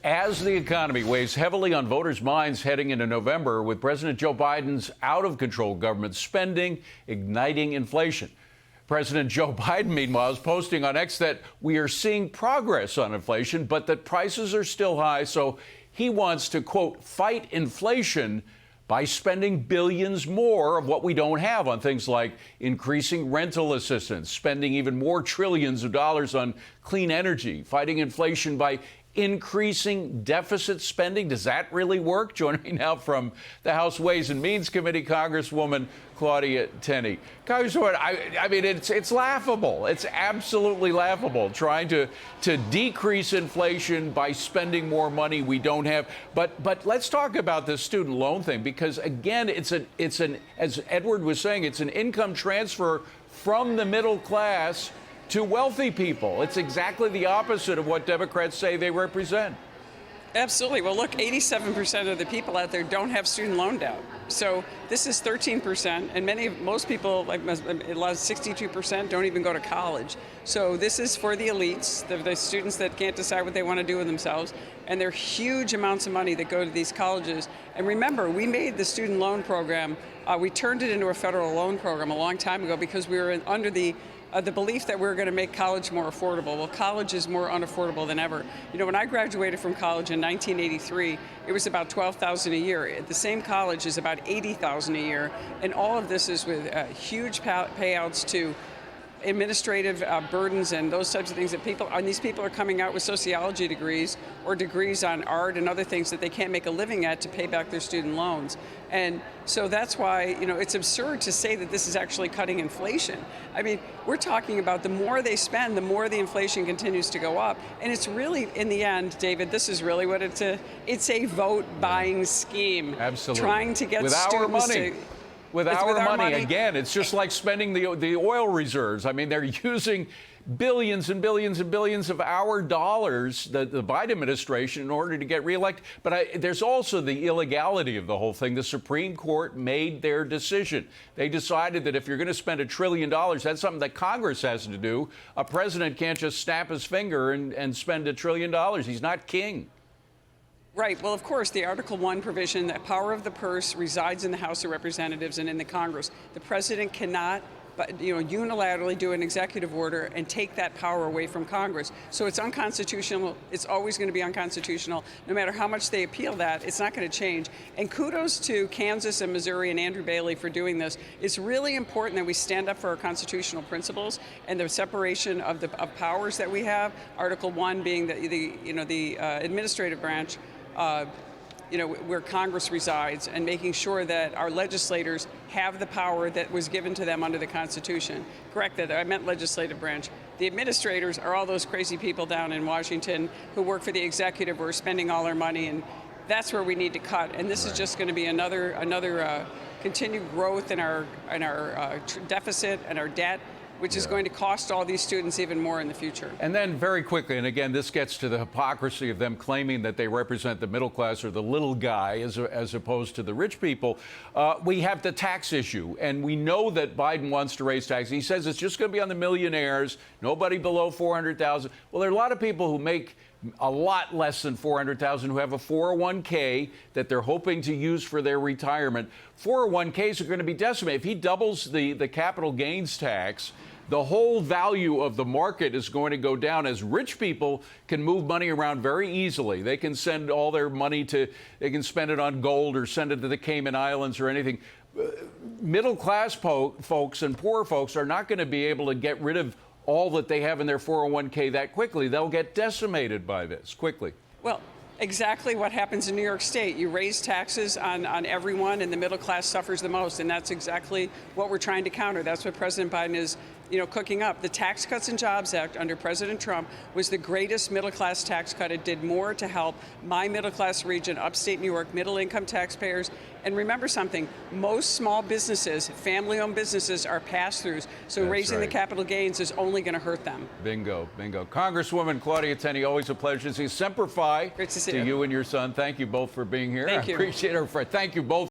As the economy weighs heavily on voters' minds heading into November, with President Joe Biden's out-of-control government spending igniting inflation. President Joe Biden, meanwhile, is posting on X that we are seeing progress on inflation, but that prices are still high. So he wants to, quote, fight inflation by spending billions more of what we don't have on things like increasing rental assistance, spending even more trillions of dollars on clean energy, fighting inflation by increasing deficit spending. Does that really work? Joining me now from the House Ways and Means Committee, Congresswoman Claudia Tenney. Congresswoman, I mean, it's laughable. It's absolutely laughable trying to decrease inflation by spending more money we don't have. But let's talk about this student loan thing, because again, it's an as Edward was saying, it's an income transfer from the middle class to wealthy people. It's exactly the opposite of what Democrats say they represent. Absolutely. Well, look, 87% of the people out there don't have student loan debt. So this is 13%, and most people, like 62%, don't even go to college. So this is for the elites, the students that can't decide what they want to do with themselves, and there are huge amounts of money that go to these colleges. And remember, we made the student loan program, we turned it into a federal loan program a long time ago because we were under the belief that we were going to make college more affordable. Well, college is more unaffordable than ever. You know, when I graduated from college in 1983, it was about $12,000 a year. The same college is about $80,000 a year, and all of this is with huge payouts to administrative burdens and those types of things that these people are coming out with sociology degrees or degrees on art and other things that they can't make a living at to pay back their student loans. And so that's why, you know, it's absurd to say that this is actually cutting inflation. I mean, we're talking about the more they spend, the more the inflation continues to go up. And it's really, in the end, David, this is really what it's a vote buying scheme. Absolutely. Trying to get with students our money. With our money, again, it's just like spending the oil reserves. I mean, they're using billions and billions and billions of our dollars, the Biden administration, in order to get reelected. But there's also the illegality of the whole thing. The Supreme Court made their decision. They decided that if you're going to spend $1 trillion, that's something that Congress has to do. A president can't just snap his finger and spend $1 trillion. He's not king. Right. Well, of course, the Article 1 provision, that power of the purse resides in the House of Representatives and in the Congress. The president cannot, unilaterally do an executive order and take that power away from Congress. So it's unconstitutional. It's always going to be unconstitutional. No matter how much they appeal that, it's not going to change. And kudos to Kansas and Missouri and Andrew Bailey for doing this. It's really important that we stand up for our constitutional principles and the separation of powers that we have. Article 1 being the administrative branch. Where Congress resides, and making sure that our legislators have the power that was given to them under the Constitution. Correct that, I meant legislative branch. The administrators are all those crazy people down in Washington who work for the executive, who are spending all our money, and that's where we need to cut. And this is just going to be another continued growth in our deficit and our debt, which is going to cost all these students even more in the future. And then very quickly, and again, this gets to the hypocrisy of them claiming that they represent the middle class or the little guy as opposed to the rich people. We have the tax issue, and we know that Biden wants to raise taxes. He says it's just going to be on the millionaires, nobody below $400,000. Well, there are a lot of people who make a lot less than $400,000 who have a 401k that they're hoping to use for their retirement. 401ks are going to be decimated. If he doubles the capital gains tax, the whole value of the market is going to go down, as rich people can move money around very easily. They can send all their money they can spend it on gold or send it to the Cayman Islands or anything. Middle class folks and poor folks are not going to be able to get rid of all that they have in their 401k that quickly. They'll get decimated by this quickly. Well, exactly what happens in New York State. You raise taxes on everyone, and the middle class suffers the most. And that's exactly what we're trying to counter. That's what President Biden is cooking up. The Tax Cuts and Jobs Act under President Trump was the greatest middle class tax cut. It did more to help my middle class region, upstate New York, middle income taxpayers. And remember something, most small businesses, family owned businesses, are pass-throughs. So That's raising right. the capital gains is only going to hurt them. Bingo, bingo. Congresswoman Claudia Tenney, always a pleasure to see you. Semper Fi. Great to see to you. You and your son. Thank you both for being here. Thank you. I appreciate it. Thank you both.